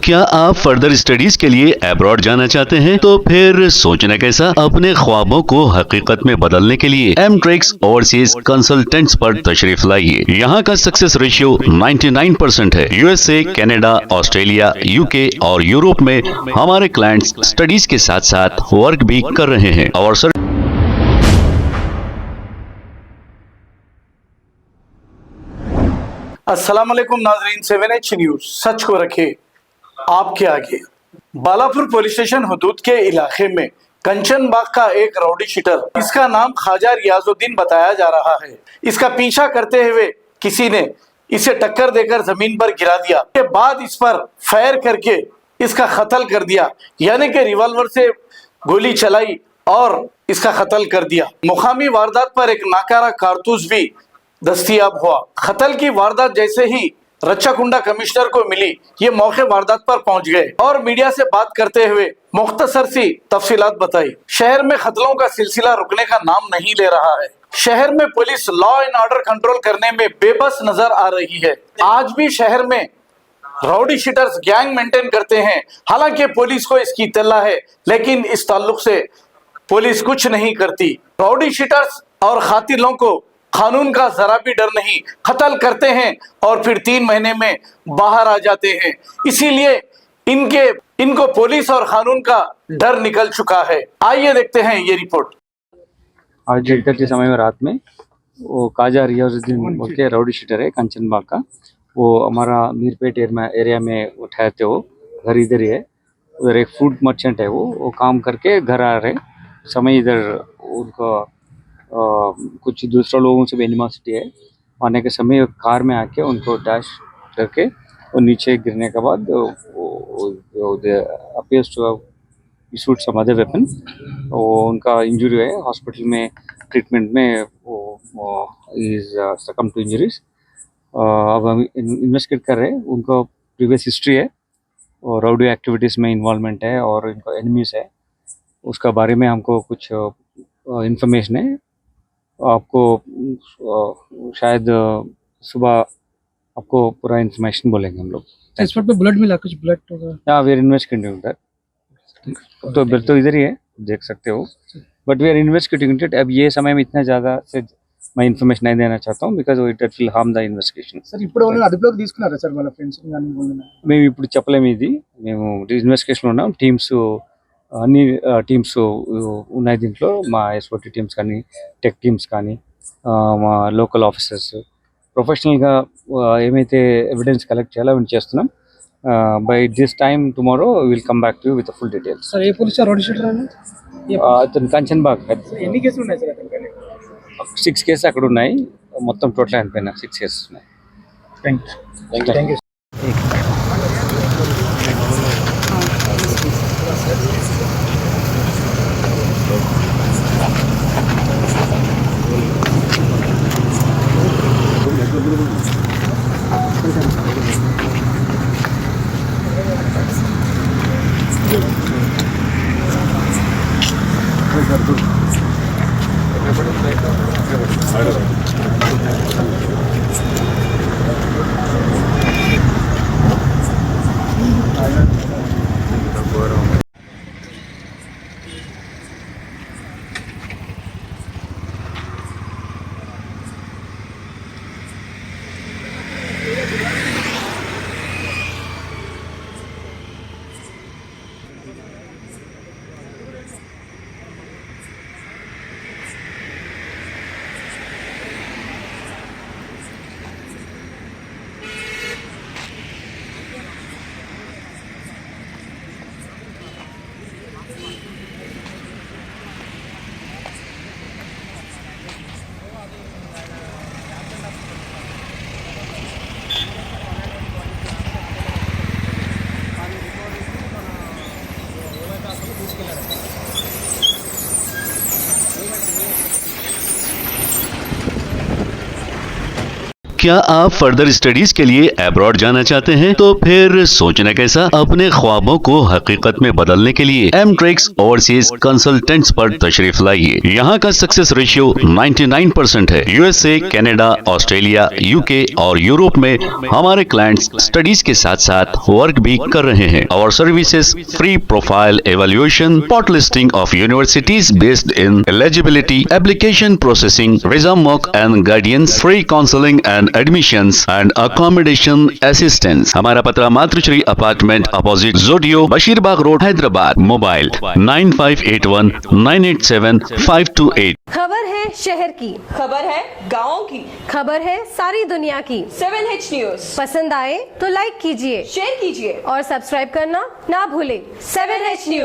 क्या आप further studies के लिए अब्रॉड जाना चाहते हैं? तो फिर सोचना कैसा, अपने ख्वाबों को हकीकत में बदलने के लिए एमट्रिक्स ओवरसीज कंसल्टेंट्स पर तशरीफ लाइए। यहाँ का सक्सेस रेशियो 99% है। यूएसए, कनाडा, ऑस्ट्रेलिया, यूके और यूरोप में हमारे क्लाइंट्स स्टडीज के साथ साथ वर्क भी कर रहे हैं और अस्सलाम वालेकुम नाजरीन, 7H न्यूज सच को रखे आपके आगे। बालापुर पुलिस स्टेशन हदूद के इलाके में कंचन बाग का एक राउडी शीटर, इसका नाम ख्वाजा रियाजुद्दीन बताया जा रहा है। इसका पीछा करते हुए किसी ने इसे टक्कर देकर जमीन पर गिरा दिया, के बाद इस पर फायर करके इसका कत्ल कर दिया, यानी कि रिवॉल्वर से गोली चलाई और इसका कत्ल कर दिया। मुकामी वारदात पर एक नाकारा कारतूस भी दस्तयाब हुआ। कत्ल की वारदात जैसे ही रच्चाकुंडा कमिश्नर को मिली, ये मौके वारदात पर पहुंच गए और मीडिया से बात करते हुए मुख्तसर सी तफसीलात बताई। शहर में कत्लों का सिलसिला रुकने का नाम नहीं ले रहा है। शहर में police law and order control करने में बेबस नजर आ रही है। आज भी शहर में राउडी शीटर्स गैंग मेंटेन करते हैं। हालांकि पुलिस को इसकी इत्तला है, लेकिन इस ताल्लुक से पुलिस कुछ नहीं करती। राउडी शीटर्स और कातिलों को कानून का जरा भी डर नहीं, कत्ल करते हैं और फिर 3 महीने में बाहर आ जाते हैं। इसीलिए इनको पुलिस और कानून का डर निकल चुका है। आइए देखते हैं ये रिपोर्ट। आज 1:30 के समय में रात में वो ख्वाजा रियाजुद्दीन बोल के राउडी शीटर है कंचन बाग का, वो हमारा मीरपेट एरिया में वो ठहरते, वो घर इधर ही है। उधर एक फूड मर्चेंट है, वो काम करके घर आ रहे समय इधर उनको कुछ दूसरे लोगों से भी एनिमोसिटी है। आने के समय कार में आके उनको डैश करके और नीचे गिरने के बाद appears to have issued some other weapon. वो उनका इंजरी है, हॉस्पिटल में ट्रीटमेंट में वो इज सकम टू इंजरीज। अब हम इन्वेस्टिगेट कर रहे हैं। उनको प्रीवियस हिस्ट्री है और राउडी एक्टिविटीज़ में इन्वॉल्वमेंट है और इनको एनिमीज है, उसका बारे में हमको कुछ इंफॉर्मेशन है। आपको शायद सुबह आपको पूरा इन्फॉर्मेशन बोलेंगे हम लोग। इस पर बुलेट मिला, कुछ बुलेट होगा। हाँ, वी आर इन्वेस्टिगेटिंग दैट। तो बिल तो इधर ही है, देख सकते हो, but we are investigating it. अब ये समय में इतना ज़्यादा से मैं इन्फॉर्मेशन नहीं देना चाहता हूँ, because it will harm the investigation. Sir ఇప్పుడు వాళ్ళని అదుపులోకి తీసుకున్నారా సార్ వాళ్ళ ఫ్రెండ్స్ గాని వాళ్ళని? మేము ఇప్పుడు చెప్పలేము, ఇది మేము ఇన్వెస్టిగేషన్లో ఉన్నాం। టీమ్స్ అన్ని టీమ్స్ ఉన్నాయి దీంట్లో, మా ఎస్ఓటీ టీమ్స్ కానీ, టెక్ టీమ్స్ కానీ, మా లోకల్ ఆఫీసర్స్ ప్రొఫెషనల్గా ఏమైతే ఎవిడెన్స్ కలెక్ట్ చేయాలో అవన్నీ చేస్తున్నాం। By this time tomorrow will come back to with full details. Sir A police road sheeter అని అతను కంచన్ బాగ్ ఎన్ని కేసులు ఉన్నాయి సార్ అతనికి? 6 కేసెస్ అక్కడ ఉన్నాయి, మొత్తం టోటల్ అయిపోయినా 6 కేసెస్ ఉన్నాయి। Thank you. क्या आप फर्दर स्टडीज के लिए अब्रॉड जाना चाहते हैं? तो फिर सोचना कैसा? अपने ख्वाबों को हकीकत में बदलने के लिए एमट्रिक्स ओवरसीज कंसल्टेंट्स पर तशरीफ लाइए। यहाँ का सक्सेस रेशियो 99% है। यूएसए, कनाडा, ऑस्ट्रेलिया, यूके और यूरोप में हमारे क्लाइंट्स स्टडीज के साथ साथ वर्क भी कर रहे हैं। और services free profile evaluation, pot listing of universities based in eligibility, application processing, visa mock and guidance, free counselling and admissions and accommodation assistance. हमारा पता मातृश्री अपार्टमेंट अपोजिट जोडियो, बशीरबाग रोड, हैदराबाद। मोबाइल 9581987528। खबर है शहर की, खबर है गाँव की, खबर है सारी दुनिया की। 7H न्यूज पसंद आए तो लाइक कीजिए, शेयर कीजिए और सब्सक्राइब करना ना भूलें। 7H news.